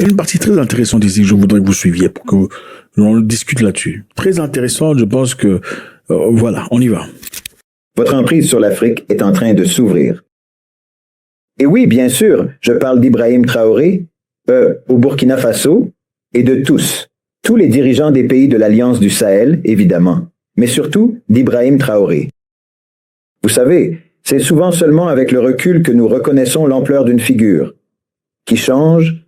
y a une partie très intéressante ici que je voudrais que vous suiviez pour que l'on discute là-dessus. Très intéressante, je pense que... voilà, on y va. Votre emprise sur l'Afrique est en train de s'ouvrir. Et oui, bien sûr, je parle d'Ibrahim Traoré, au Burkina Faso, et de tous les dirigeants des pays de l'Alliance du Sahel, évidemment, mais surtout d'Ibrahim Traoré. Vous savez, c'est souvent seulement avec le recul que nous reconnaissons l'ampleur d'une figure, qui change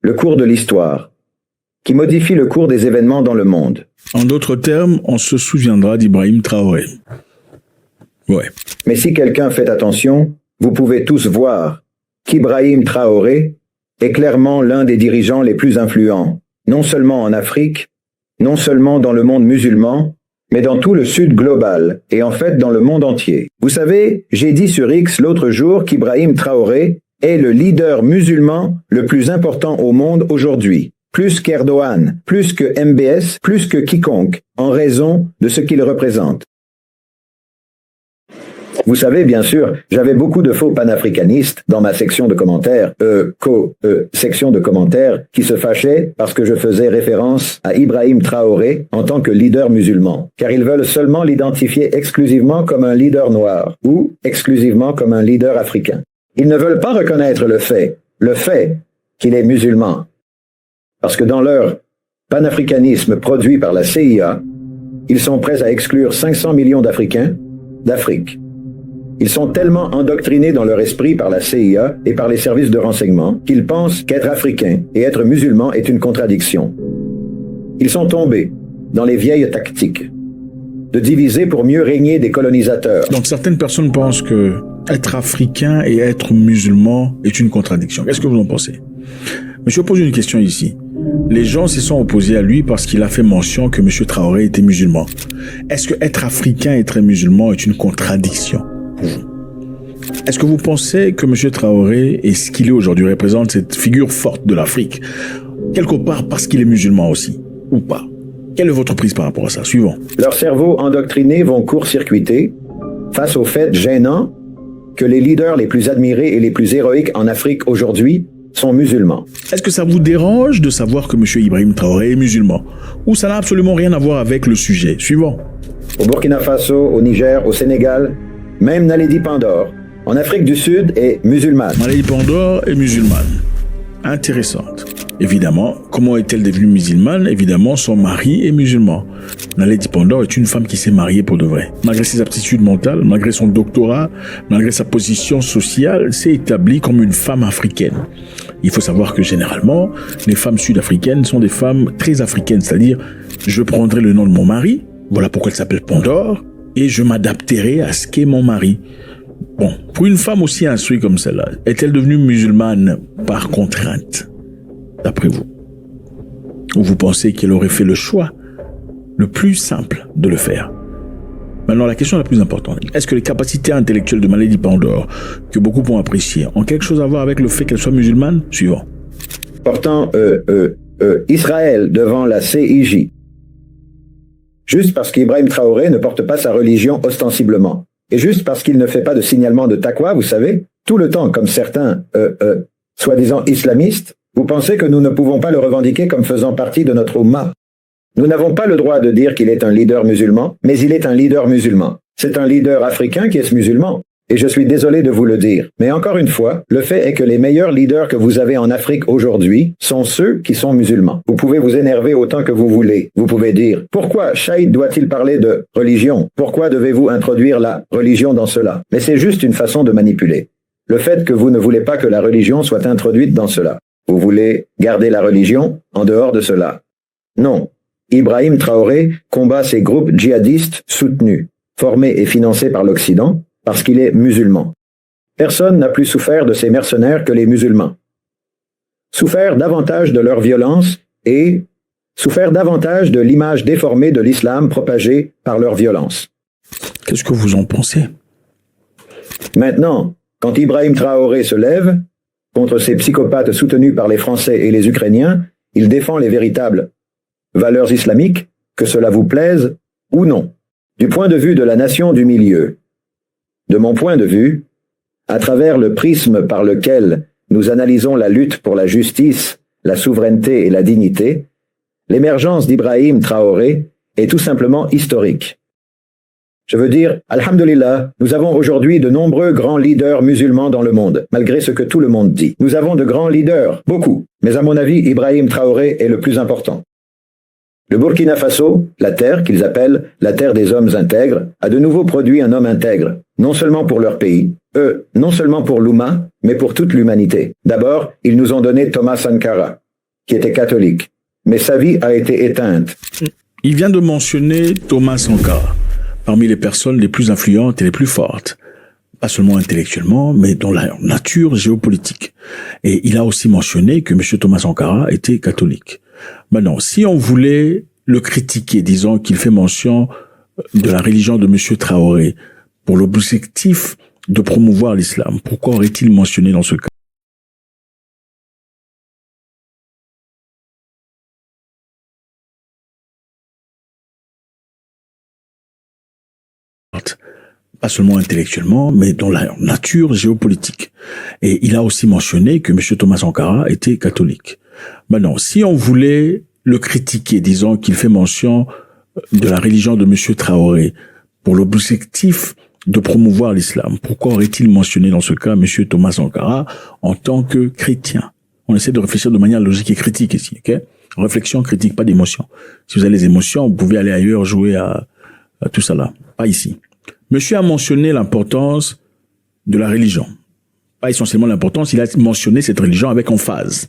le cours de l'histoire, qui modifie le cours des événements dans le monde. En d'autres termes, on se souviendra d'Ibrahim Traoré. Ouais. Mais si quelqu'un fait attention, vous pouvez tous voir qu'Ibrahim Traoré est clairement l'un des dirigeants les plus influents, non seulement en Afrique, non seulement dans le monde musulman, mais dans tout le Sud global, et en fait dans le monde entier. Vous savez, j'ai dit sur X l'autre jour qu'Ibrahim Traoré est le leader musulman le plus important au monde aujourd'hui, plus qu'Erdogan, plus que MBS, plus que quiconque, en raison de ce qu'il représente. Vous savez, bien sûr, j'avais beaucoup de faux panafricanistes dans ma section de commentaires, section de commentaires, qui se fâchaient parce que je faisais référence à Ibrahim Traoré en tant que leader musulman, car ils veulent seulement l'identifier exclusivement comme un leader noir ou exclusivement comme un leader africain. Ils ne veulent pas reconnaître le fait qu'il est musulman, parce que dans leur panafricanisme produit par la CIA, ils sont prêts à exclure 500 millions d'Africains d'Afrique. Ils sont tellement endoctrinés dans leur esprit par la CIA et par les services de renseignement qu'ils pensent qu'être africain et être musulman est une contradiction. Ils sont tombés dans les vieilles tactiques de diviser pour mieux régner des colonisateurs. Donc certaines personnes pensent que être africain et être musulman est une contradiction. Qu'est-ce que vous en pensez? Mais je pose une question ici. Les gens se sont opposés à lui parce qu'il a fait mention que M. Traoré était musulman. Est-ce que être africain et être musulman est une contradiction? Est-ce que vous pensez que M. Traoré et ce qu'il est aujourd'hui représente cette figure forte de l'Afrique, quelque part parce qu'il est musulman aussi, ou pas? Quelle est votre prise par rapport à ça? Suivant. Leurs cerveaux endoctrinés vont court-circuiter face au fait gênant que les leaders les plus admirés et les plus héroïques en Afrique aujourd'hui sont musulmans. Est-ce que ça vous dérange de savoir que M. Ibrahim Traoré est musulman? Ou ça n'a absolument rien à voir avec le sujet? Suivant. Au Burkina Faso, au Niger, au Sénégal, même Naledi Pandor, en Afrique du Sud, est musulmane. Naledi Pandor est musulmane. Intéressante. Évidemment, comment est-elle devenue musulmane? Évidemment, son mari est musulman. Naledi Pandor est une femme qui s'est mariée pour de vrai. Malgré ses aptitudes mentales, malgré son doctorat, malgré sa position sociale, s'est établie comme une femme africaine. Il faut savoir que généralement, les femmes sud-africaines sont des femmes très africaines, c'est-à-dire, je prendrai le nom de mon mari, voilà pourquoi elle s'appelle Pandore, et je m'adapterai à ce qu'est mon mari. Bon, pour une femme aussi instruite comme celle-là, est-elle devenue musulmane par contrainte, d'après vous? Ou vous pensez qu'elle aurait fait le choix le plus simple de le faire? Maintenant, la question la plus importante, est-ce que les capacités intellectuelles de Naledi Pandor, que beaucoup ont appréciées, ont quelque chose à voir avec le fait qu'elle soit musulmane? Suivant. Portant Israël devant la CIJ, juste parce qu'Ibrahim Traoré ne porte pas sa religion ostensiblement, et juste parce qu'il ne fait pas de signalement de taqwa, vous savez, tout le temps, comme certains soi-disant islamistes, vous pensez que nous ne pouvons pas le revendiquer comme faisant partie de notre Ummah. Nous n'avons pas le droit de dire qu'il est un leader musulman, mais il est un leader musulman. C'est un leader africain qui est musulman. Et je suis désolé de vous le dire. Mais encore une fois, le fait est que les meilleurs leaders que vous avez en Afrique aujourd'hui sont ceux qui sont musulmans. Vous pouvez vous énerver autant que vous voulez. Vous pouvez dire, pourquoi Chaïd doit-il parler de religion? Pourquoi devez-vous introduire la religion dans cela? Mais c'est juste une façon de manipuler. Le fait que vous ne voulez pas que la religion soit introduite dans cela. Vous voulez garder la religion en dehors de cela. Non. Ibrahim Traoré combat ces groupes djihadistes soutenus, formés et financés par l'Occident, parce qu'il est musulman. Personne n'a plus souffert de ces mercenaires que les musulmans. Souffert davantage de leur violence et souffert davantage de l'image déformée de l'islam propagée par leur violence. Qu'est-ce que vous en pensez? Maintenant, quand Ibrahim Traoré se lève contre ces psychopathes soutenus par les Français et les Ukrainiens, il défend les véritables valeurs islamiques, que cela vous plaise ou non. Du point de vue de la nation du milieu, de mon point de vue, à travers le prisme par lequel nous analysons la lutte pour la justice la souveraineté et la dignité, l'émergence d'Ibrahim Traoré est tout simplement historique. Je veux dire, alhamdulillah, nous avons aujourd'hui de nombreux grands leaders musulmans dans le monde, malgré ce que tout le monde dit. Nous avons de grands leaders, beaucoup, mais à mon avis, Ibrahim Traoré est le plus important. Le Burkina Faso, la terre qu'ils appellent la terre des hommes intègres, a de nouveau produit un homme intègre, non seulement pour leur pays, non seulement pour l'Oumma, mais pour toute l'humanité. D'abord, ils nous ont donné Thomas Sankara, qui était catholique, mais sa vie a été éteinte. Il vient de mentionner Thomas Sankara, parmi les personnes les plus influentes et les plus fortes, pas seulement intellectuellement, mais dans la nature géopolitique. Et il a aussi mentionné que M. Thomas Sankara était catholique. Maintenant, si on voulait le critiquer, disons qu'il fait mention de la religion de M. Traoré pour l'objectif de promouvoir l'islam, pourquoi aurait-il mentionné dans ce cas pas seulement intellectuellement, mais dans la nature géopolitique. Et il a aussi mentionné que M. Thomas Sankara était catholique. Maintenant, si on voulait le critiquer, disons qu'il fait mention de la religion de M. Traoré pour l'objectif de promouvoir l'islam, pourquoi aurait-il mentionné dans ce cas M. Thomas Sankara en tant que chrétien? On essaie de réfléchir de manière logique et critique ici, ok? Réflexion critique, pas d'émotion. Si vous avez les émotions, vous pouvez aller ailleurs jouer à tout ça là, pas ici. Monsieur a mentionné l'importance de la religion. Pas essentiellement l'importance, il a mentionné cette religion avec emphase.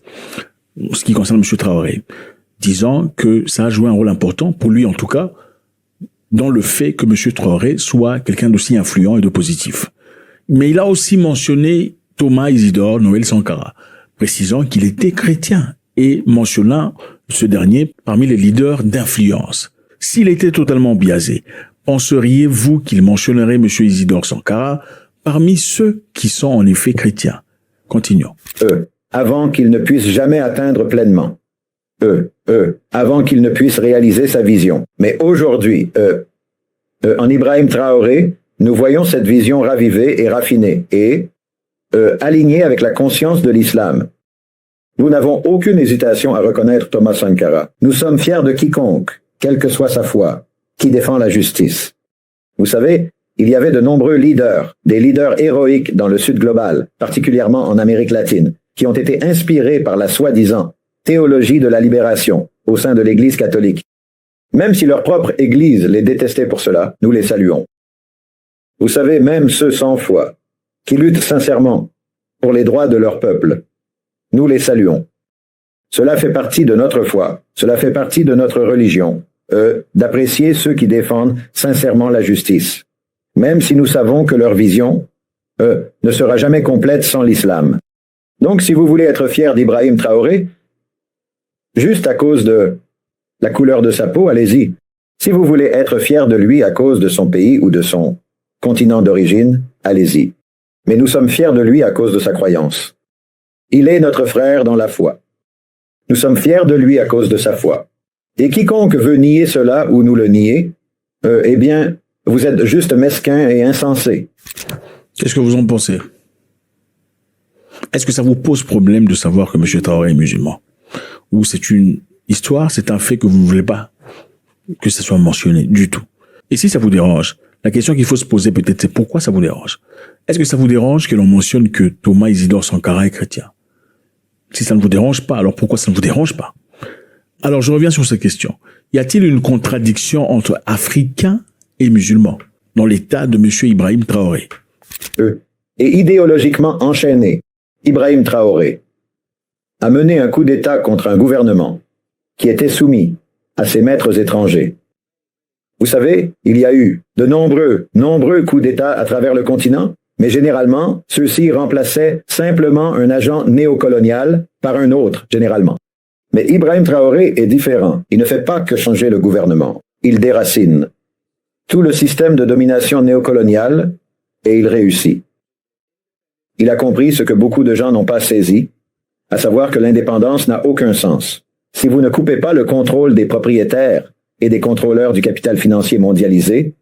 Ce qui concerne M. Traoré, disant que ça a joué un rôle important, pour lui en tout cas, dans le fait que M. Traoré soit quelqu'un d'aussi influent et de positif. Mais il a aussi mentionné Thomas Isidore Noël Sankara, précisant qu'il était chrétien et mentionnant ce dernier parmi les leaders d'influence. S'il était totalement biaisé, penseriez-vous qu'il mentionnerait M. Isidore Sankara parmi ceux qui sont en effet chrétiens? Continuons. Avant qu'il ne puisse jamais atteindre pleinement. Avant qu'il ne puisse réaliser sa vision. Mais aujourd'hui, en Ibrahim Traoré, nous voyons cette vision ravivée et raffinée et alignée avec la conscience de l'islam. Nous n'avons aucune hésitation à reconnaître Thomas Sankara. Nous sommes fiers de quiconque, quelle que soit sa foi, qui défend la justice. Vous savez, il y avait de nombreux leaders, des leaders héroïques dans le Sud global, particulièrement en Amérique latine, qui ont été inspirés par la soi-disant théologie de la libération au sein de l'Église catholique. Même si leur propre Église les détestait pour cela, nous les saluons. Vous savez, même ceux sans foi, qui luttent sincèrement pour les droits de leur peuple, nous les saluons. Cela fait partie de notre foi, cela fait partie de notre religion, d'apprécier ceux qui défendent sincèrement la justice, même si nous savons que leur vision ne sera jamais complète sans l'islam. Donc, si vous voulez être fier d'Ibrahim Traoré, juste à cause de la couleur de sa peau, allez-y. Si vous voulez être fier de lui à cause de son pays ou de son continent d'origine, allez-y. Mais nous sommes fiers de lui à cause de sa croyance. Il est notre frère dans la foi. Nous sommes fiers de lui à cause de sa foi. Et quiconque veut nier cela ou nous le nier, eh bien, vous êtes juste mesquin et insensé. Qu'est-ce que vous en pensez? Est-ce que ça vous pose problème de savoir que M. Traoré est musulman? Ou c'est une histoire, c'est un fait que vous ne voulez pas que ça soit mentionné du tout? Et si ça vous dérange, la question qu'il faut se poser peut-être, c'est pourquoi ça vous dérange? Est-ce que ça vous dérange que l'on mentionne que Thomas Isidore Sankara est chrétien? Si ça ne vous dérange pas, alors pourquoi ça ne vous dérange pas? Alors je reviens sur cette question. Y a-t-il une contradiction entre Africains et musulmans dans l'état de M. Ibrahim Traoré? Et idéologiquement enchaîné, Ibrahim Traoré a mené un coup d'État contre un gouvernement qui était soumis à ses maîtres étrangers. Vous savez, il y a eu de nombreux coups d'État à travers le continent, mais généralement, ceux-ci remplaçaient simplement un agent néocolonial par un autre, généralement. Mais Ibrahim Traoré est différent. Il ne fait pas que changer le gouvernement. Il déracine tout le système de domination néocoloniale et il réussit. Il a compris ce que beaucoup de gens n'ont pas saisi, à savoir que l'indépendance n'a aucun sens. Si vous ne coupez pas le contrôle des propriétaires et des contrôleurs du capital financier mondialisé,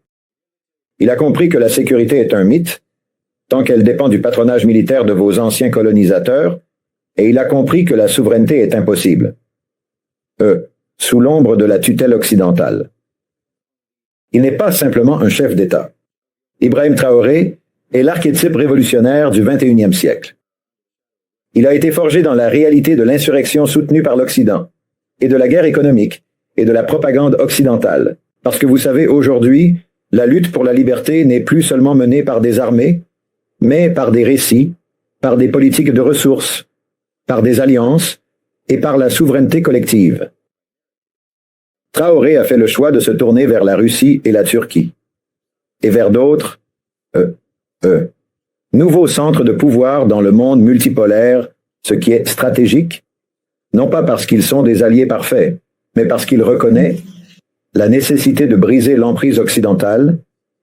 il a compris que la sécurité est un mythe, tant qu'elle dépend du patronage militaire de vos anciens colonisateurs, et il a compris que la souveraineté est impossible. Sous l'ombre de la tutelle occidentale. Il n'est pas simplement un chef d'État. Ibrahim Traoré est l'archétype révolutionnaire du XXIe siècle. Il a été forgé dans la réalité de l'insurrection soutenue par l'Occident, et de la guerre économique, et de la propagande occidentale. Parce que vous savez, aujourd'hui, la lutte pour la liberté n'est plus seulement menée par des armées, mais par des récits, par des politiques de ressources, par des alliances et par la souveraineté collective. Traoré a fait le choix de se tourner vers la Russie et la Turquie, et vers d'autres, nouveaux centres de pouvoir dans le monde multipolaire, ce qui est stratégique, non pas parce qu'ils sont des alliés parfaits, mais parce qu'il reconnaît la nécessité de briser l'emprise occidentale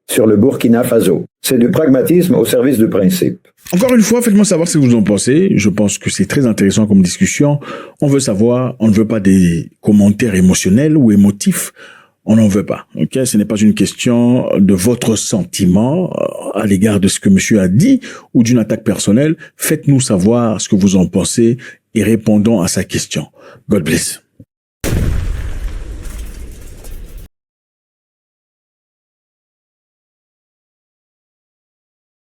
sur le Burkina Faso. C'est du pragmatisme au service du principe. Encore une fois, faites-moi savoir ce que vous en pensez. Je pense que c'est très intéressant comme discussion. On veut savoir, on ne veut pas des commentaires émotionnels ou émotifs. On n'en veut pas. Ok, ce n'est pas une question de votre sentiment à l'égard de ce que monsieur a dit ou d'une attaque personnelle. Faites-nous savoir ce que vous en pensez et répondons à sa question. God bless.